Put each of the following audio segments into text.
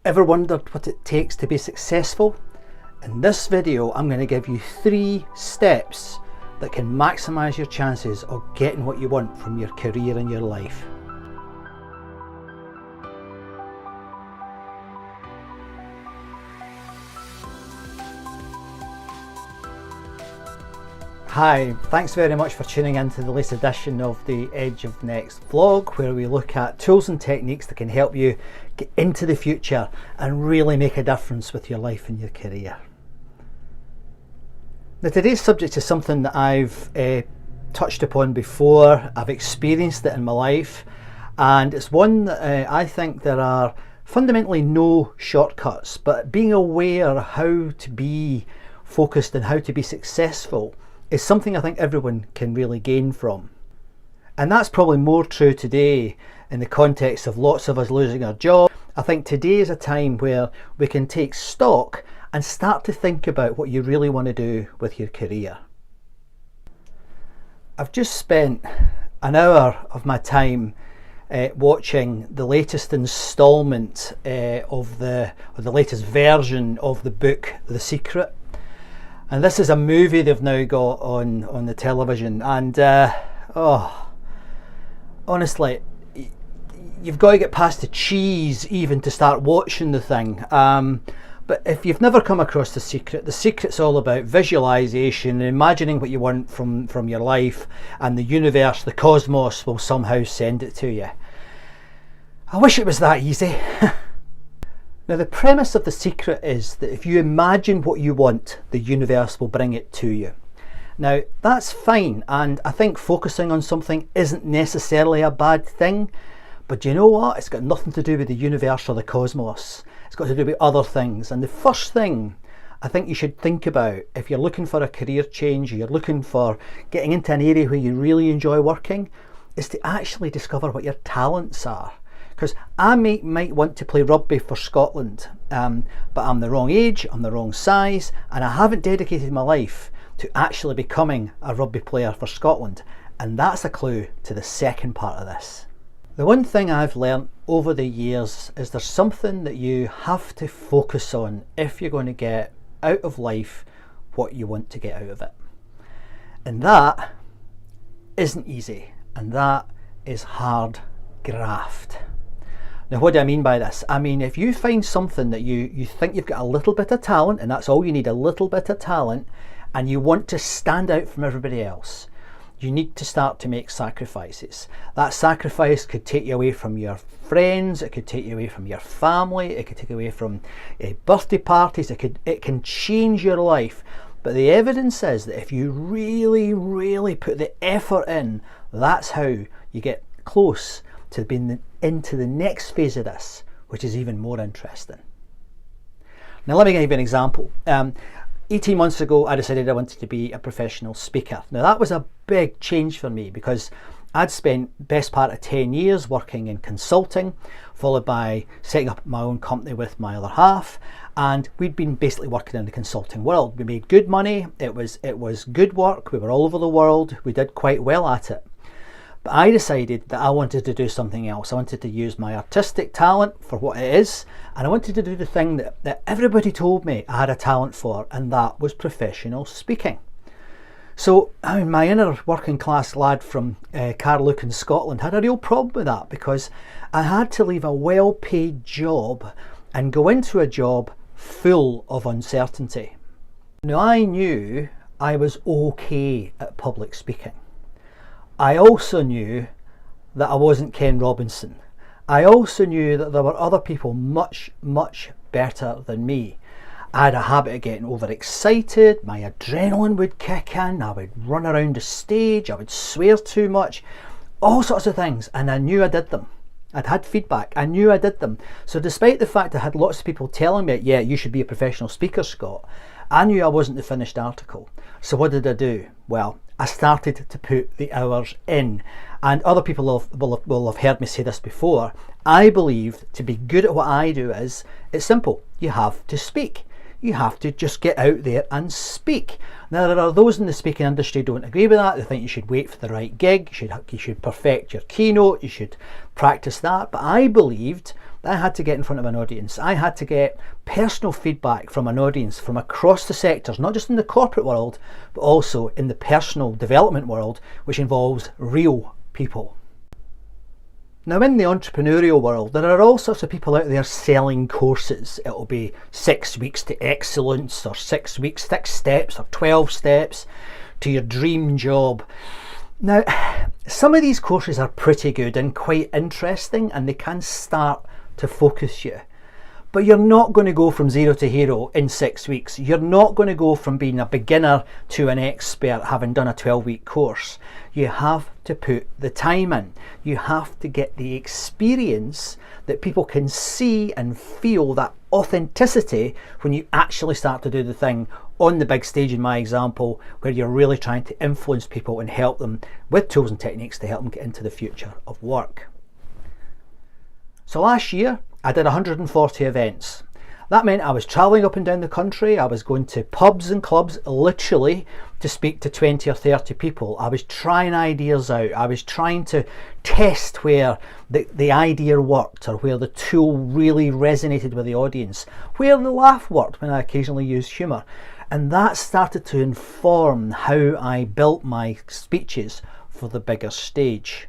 Ever wondered what it takes to be successful? In this video, I'm going to give you 3 steps that can maximise your chances of getting what you want from your career and your life. Hi, thanks very much for tuning in to the latest edition of the Edge of Next vlog, where we look at tools and techniques that can help you get into the future and really make a difference with your life and your career. Now, today's subject is something that I've touched upon before. I've experienced it in my life, and it's one that I think there are fundamentally no shortcuts, but being aware how to be focused and how to be successful is something I think everyone can really gain from. And that's probably more true today in the context of lots of us losing our job. I think today is a time where we can take stock and start to think about what you really want to do with your career. I've just spent an hour of my time watching the latest instalment of the latest version of the book The Secret. And this is a movie they've now got on the television, and honestly, you've got to get past the cheese even to start watching the thing. But if you've never come across The Secret's all about visualization and imagining what you want from your life, and the universe, the cosmos, will somehow send it to you. I wish it was that easy. Now, the premise of The Secret is that if you imagine what you want, the universe will bring it to you. Now, that's fine, and I think focusing on something isn't necessarily a bad thing, but you know what? It's got nothing to do with the universe or the cosmos. It's got to do with other things. And the first thing I think you should think about if you're looking for a career change, or you're looking for getting into an area where you really enjoy working, is to actually discover what your talents are. Because I might want to play rugby for Scotland, but I'm the wrong age, I'm the wrong size, and I haven't dedicated my life to actually becoming a rugby player for Scotland. And that's a clue to the second part of this. The one thing I've learned over the years is there's something that you have to focus on if you're going to get out of life what you want to get out of it. And that isn't easy, and that is hard graft. Now, what do I mean by this? I mean, if you find something that you think you've got a little bit of talent, and that's all you need, a little bit of talent, and you want to stand out from everybody else, you need to start to make sacrifices. That sacrifice could take you away from your friends, it could take you away from your family, it could take you away from birthday parties, it can change your life. But the evidence is that if you really, really put the effort in, that's how you get close to being into the next phase of this, which is even more interesting. Now, let me give you an example. 18 months ago, I decided I wanted to be a professional speaker. Now, that was a big change for me because I'd spent best part of 10 years working in consulting, followed by setting up my own company with my other half, and we'd been basically working in the consulting world. We made good money, it was good work, we were all over the world, we did quite well at it. But I decided that I wanted to do something else. I wanted to use my artistic talent for what it is, and I wanted to do the thing that everybody told me I had a talent for, and that was professional speaking. So, I mean, my inner working class lad from Carluke in Scotland had a real problem with that, because I had to leave a well-paid job and go into a job full of uncertainty. Now, I knew I was okay at public speaking. I also knew that I wasn't Ken Robinson. I also knew that there were other people much, much better than me. I had a habit of getting overexcited, my adrenaline would kick in, I would run around the stage, I would swear too much, all sorts of things, and I knew I did them. I'd had feedback, I knew I did them. So despite the fact I had lots of people telling me, yeah, you should be a professional speaker, Scott, I knew I wasn't the finished article. So what did I do? Well, I started to put the hours in. And other people will have heard me say this before. I believe to be good at what I do it's simple. You have to speak. You have to just get out there and speak. Now, there are those in the speaking industry who don't agree with that. They think you should wait for the right gig, you should perfect your keynote, you should practice that. But I believed that I had to get in front of an audience. I had to get personal feedback from an audience from across the sectors, not just in the corporate world, but also in the personal development world, which involves real people. Now, in the entrepreneurial world, there are all sorts of people out there selling courses. It'll be 6 weeks to excellence, or 6 weeks, 6 steps, or 12 steps to your dream job. Now, some of these courses are pretty good and quite interesting, and they can start to focus you. But you're not going to go from zero to hero in 6 weeks. You're not going to go from being a beginner to an expert having done a 12-week course. You have to put the time in. You have to get the experience that people can see and feel, that authenticity, when you actually start to do the thing on the big stage, in my example, where you're really trying to influence people and help them with tools and techniques to help them get into the future of work. So last year, I did 140 events. That meant I was travelling up and down the country. I was going to pubs and clubs, literally, to speak to 20 or 30 people. I was trying ideas out. I was trying to test where the idea worked, or where the tool really resonated with the audience, where the laugh worked when I occasionally used humour. And that started to inform how I built my speeches for the bigger stage.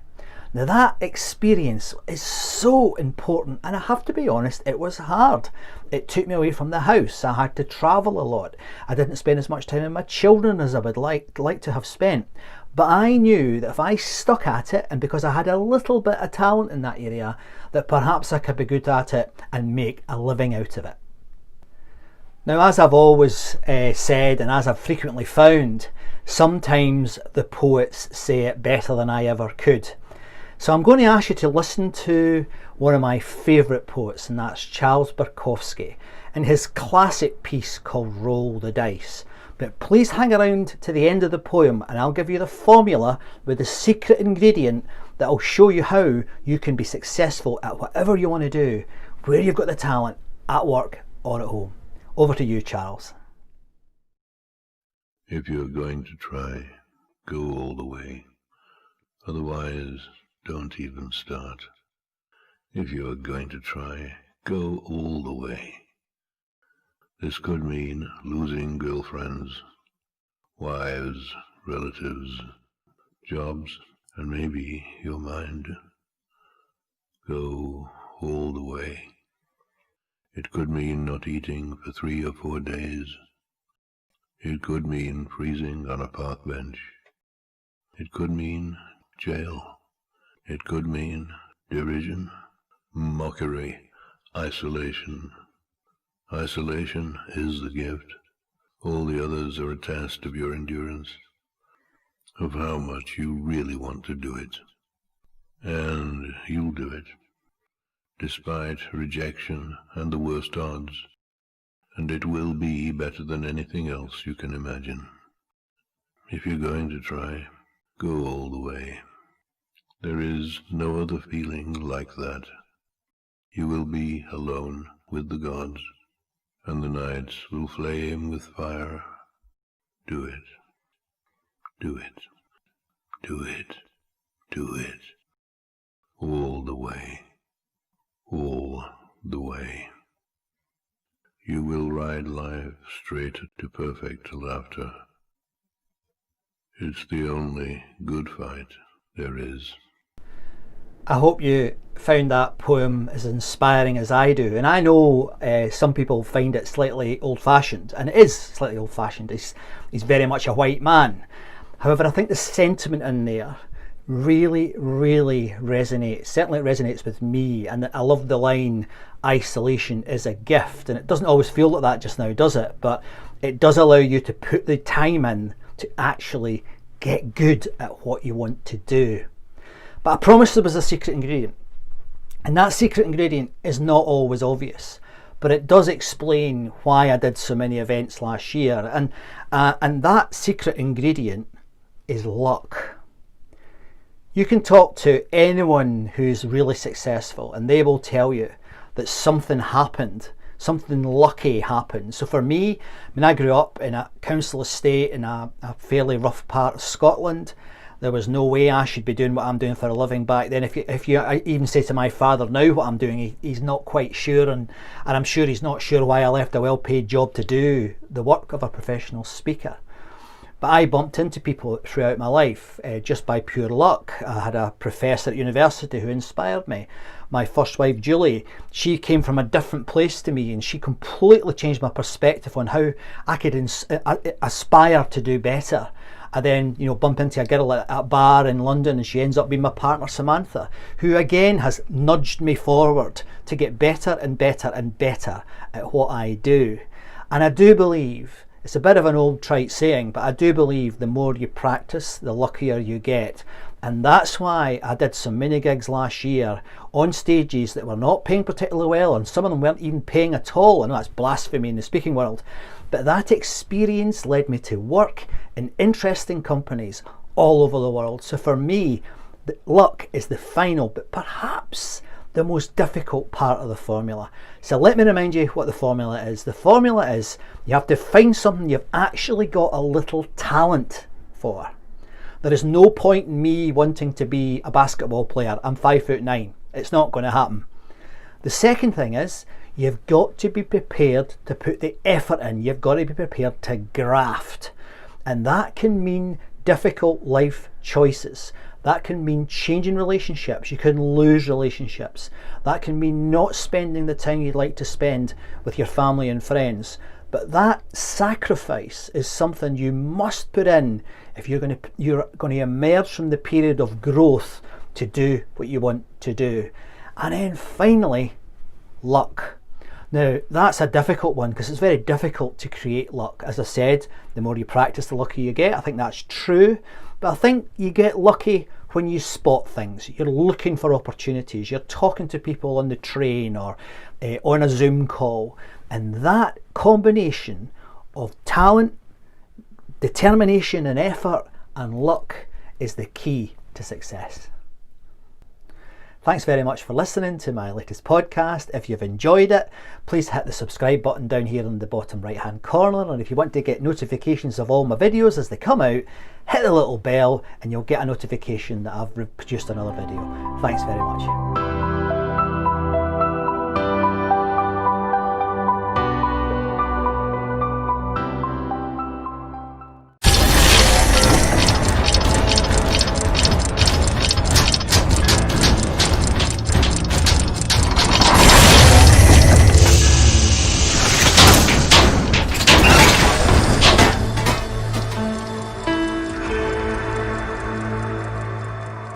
Now, that experience is so important, and I have to be honest, it was hard. It took me away from the house. I had to travel a lot. I didn't spend as much time with my children as I would like to have spent. But I knew that if I stuck at it, and because I had a little bit of talent in that area, that perhaps I could be good at it and make a living out of it. Now, as I've always said, and as I've frequently found, sometimes the poets say it better than I ever could. So I'm going to ask you to listen to one of my favourite poets, and that's Charles Bukowski, and his classic piece called Roll the Dice. But please hang around to the end of the poem, and I'll give you the formula with the secret ingredient that will show you how you can be successful at whatever you want to do, where you've got the talent, at work or at home. Over to you, Charles. If you're going to try, go all the way. Otherwise, don't even start. If you are going to try, go all the way. This could mean losing girlfriends, wives, relatives, jobs, and maybe your mind. Go all the way. It could mean not eating for 3 or 4 days. It could mean freezing on a park bench. It could mean jail. It could mean derision, mockery, isolation. Isolation is the gift. All the others are a test of your endurance, of how much you really want to do it. And you'll do it, despite rejection and the worst odds, and it will be better than anything else you can imagine. If you're going to try, go all the way. There is no other feeling like that. You will be alone with the gods, and the nights will flame with fire. Do it. Do it. Do it. Do it. All the way. All the way. You will ride life straight to perfect laughter. It's the only good fight there is. I hope you found that poem as inspiring as I do, and I know some people find it slightly old-fashioned, and it is slightly old-fashioned. He's very much a white man. However, I think the sentiment in there really resonates. Certainly it resonates with me, and I love the line, isolation is a gift, and it doesn't always feel like that just now, does it? But it does allow you to put the time in to actually get good at what you want to do. But I promised there was a secret ingredient, and that secret ingredient is not always obvious, but it does explain why I did so many events last year, and that secret ingredient is luck. You can talk to anyone who's really successful, and they will tell you that something happened, something lucky happened. So for me, I grew up in a council estate in a fairly rough part of Scotland. There was no way I should be doing what I'm doing for a living back then. If you I even say to my father now what I'm doing, he's not quite sure, and I'm sure he's not sure why I left a well-paid job to do the work of a professional speaker. But I bumped into people throughout my life just by pure luck. I had a professor at university who inspired me. My first wife, Julie, she came from a different place to me, and she completely changed my perspective on how I could aspire to do better. I then, bump into a girl at a bar in London, and she ends up being my partner, Samantha, who again has nudged me forward to get better and better and better at what I do. And I do believe, it's a bit of an old trite saying, but I do believe the more you practice, the luckier you get. And that's why I did some mini gigs last year on stages that were not paying particularly well, and some of them weren't even paying at all. I know that's blasphemy in the speaking world, but that experience led me to work in interesting companies all over the world. So for me, luck is the final, but perhaps the most difficult part of the formula. So let me remind you what the formula is. The formula is you have to find something you've actually got a little talent for. There is no point in me wanting to be a basketball player. I'm 5'9". It's not going to happen. The second thing is you've got to be prepared to put the effort in. You've got to be prepared to graft. And that can mean difficult life choices. That can mean changing relationships. You can lose relationships. That can mean not spending the time you'd like to spend with your family and friends. But that sacrifice is something you must put in if you're going to emerge from the period of growth to do what you want to do. And then finally, luck. Now, that's a difficult one because it's very difficult to create luck. As I said, the more you practice, the luckier you get. I think that's true. But I think you get lucky when you spot things. You're looking for opportunities. You're talking to people on the train or on a Zoom call. And that combination of talent, determination and effort and luck is the key to success. Thanks very much for listening to my latest podcast. If you've enjoyed it, please hit the subscribe button down here in the bottom right hand corner. And if you want to get notifications of all my videos as they come out, hit the little bell and you'll get a notification that I've produced another video. Thanks very much.